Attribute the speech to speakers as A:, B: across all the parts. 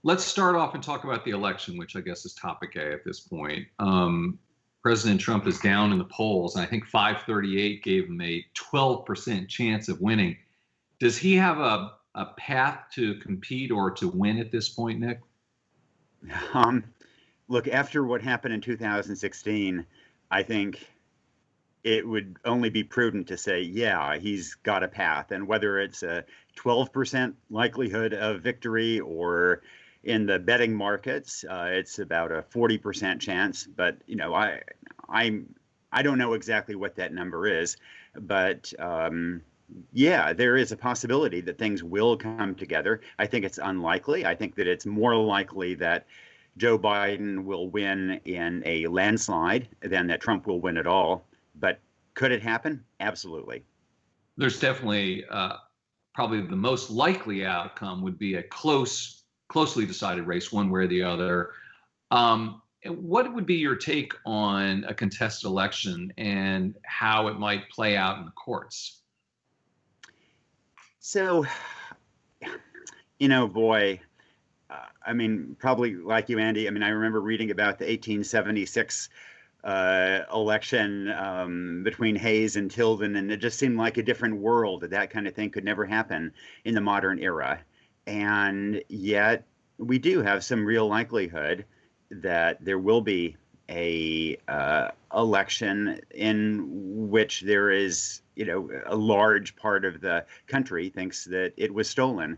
A: Let's start off and talk about the election, which I guess is topic A at this point. President Trump is down in the polls, and I think 538 gave him a 12% chance of winning. Does he have a path to compete or to win at this point, Nick?
B: Look, after what happened in 2016, I think it would only be prudent to say, yeah, he's got a path. And whether it's a 12% likelihood of victory or in the betting markets, it's about a 40% chance. But, you know, I don't know exactly what that number is. But yeah, there is a possibility that things will come together. I think it's unlikely. I think that it's more likely that Joe Biden will win in a landslide than that Trump will win at all. But could it happen? Absolutely.
A: There's definitely probably the most likely outcome would be a closely decided race, one way or the other. What would be your take on a contested election and how it might play out in the courts?
B: So, you know, boy, I mean, probably like you, Andy, I mean, I remember reading about the 1876 election between Hayes and Tilden, and it just seemed like a different world, that kind of thing could never happen in the modern era. And yet we do have some real likelihood that there will be a election in which there is, you know, a large part of the country thinks that it was stolen.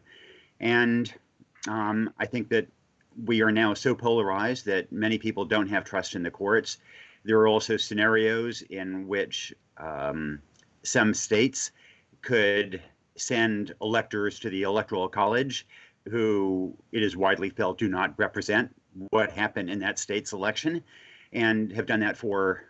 B: And I think that we are now so polarized that many people don't have trust in the courts. There are also scenarios in which some states could send electors to the Electoral College who it is widely felt do not represent what happened in that state's election, and have done that for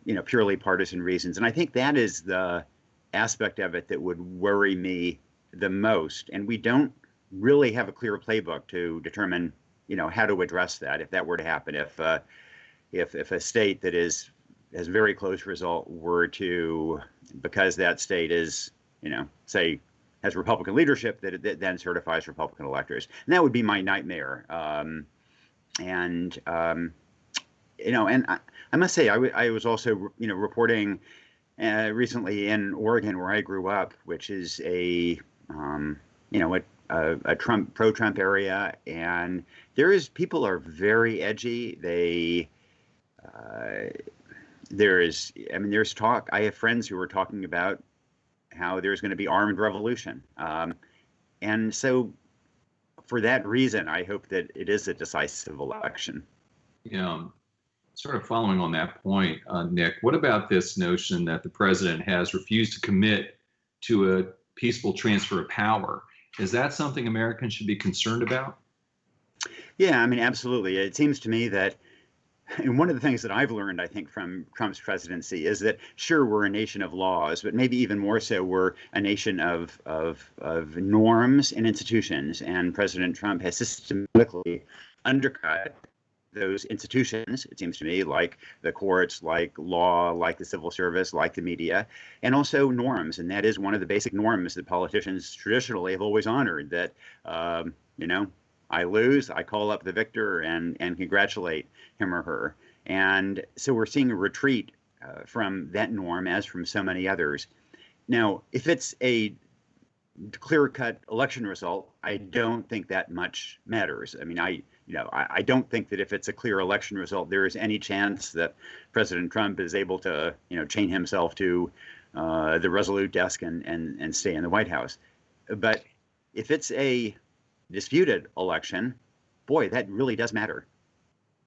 B: you know, purely partisan reasons. And I think that is the aspect of it that would worry me the most. And we don't really have a clear playbook to determine, you know, how to address that if that were to happen. If a state that has a very close result were to, because that state is, you know, say has Republican leadership, that it then certifies Republican electors, and that would be my nightmare. You know, and I must say, I was also, you know, reporting recently in Oregon, where I grew up, which is a you know, a pro-Trump area, and people are very edgy. There's talk. I have friends who are talking about how there's going to be armed revolution, and so for that reason, I hope that it is a decisive election.
A: Yeah. Sort of following on that point, Nick, what about this notion that the president has refused to commit to a peaceful transfer of power? Is that something Americans should be concerned about?
B: Yeah, I mean, absolutely. It seems to me that, and one of the things that I've learned, I think, from Trump's presidency is that, sure, we're a nation of laws, but maybe even more so, we're a nation of norms and institutions. And President Trump has systematically undercut those institutions, it seems to me, like the courts, like law, like the civil service, like the media, and also norms. And that is one of the basic norms that politicians traditionally have always honored, that, you know, I lose, I call up the victor and congratulate him or her. And so we're seeing a retreat from that norm, as from so many others. Now, if it's a clear-cut election result, I don't think that much matters. I mean, I don't think that if it's a clear election result, there is any chance that President Trump is able to, you know, chain himself to the Resolute desk and stay in the White House. But if it's a disputed election, boy, that really does matter.